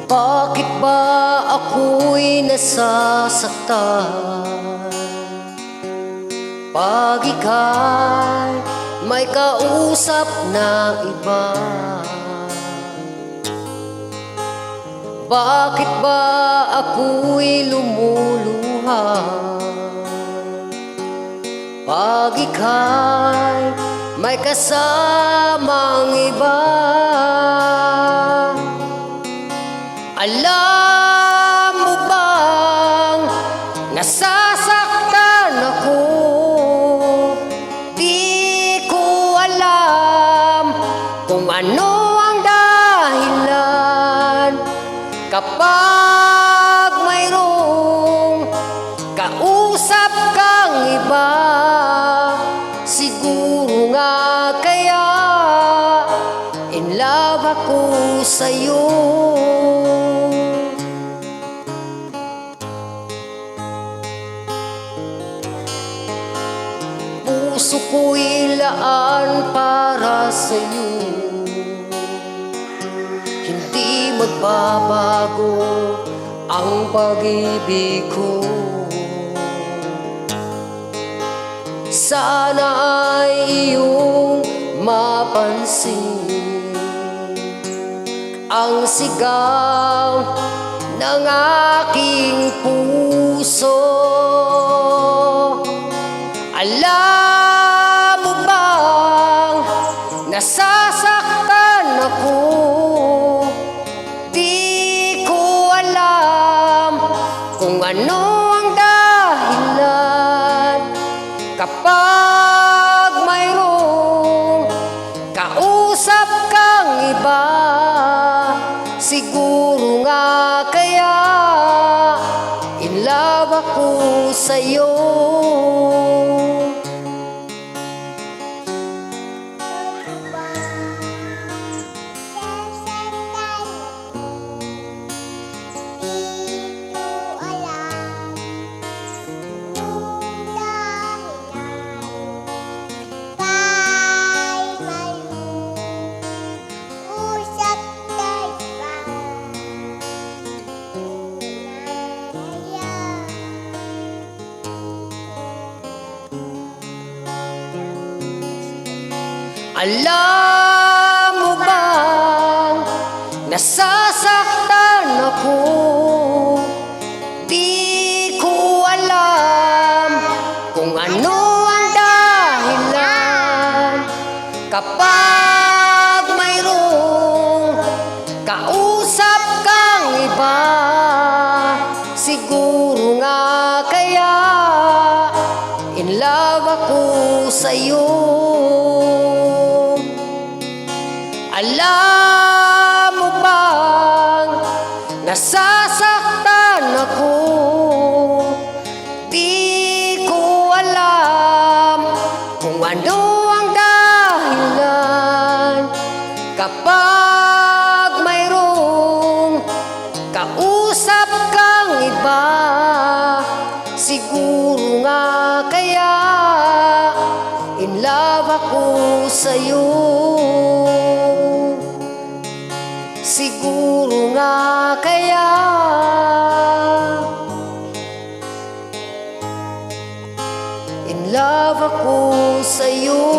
Bakit ba ako'y nasasaktan pag ika'y may kausap na iba? Bakit ba ako'y lumuluha pag ika'y may kasamang iba? Alam mo bang nasasaktan ako? Di ko alam kung ano ang dahilan kapag mayroong kausap kang iba. Siguro nga kaya in love ako sa'yo. Puso ko'y laan para sa'yo, hindi magbabago ang pag-ibig ko. Sana ay iyong mapansin ang sigaw ng aking puso. Alam mo bang nasasaktan ako? Di ko alam kung ano ang dahilan kapag mayroong kausap kang iba. Siguro nga kaya in love ako sa'yo. Alam mo bang nasasaktan ako? Di ko alam kung ano ang dahilan kapag mayroong kausap kang iba. Siguro nga kaya in love ako sa'yo. Alam mo bang nasasaktan ako? Di ko alam kung ano ang dahilan kapag mayroong kausap kang iba. Siguro nga kaya in love ako sa'yo. Siguro nga kaya in love ako sa'yo.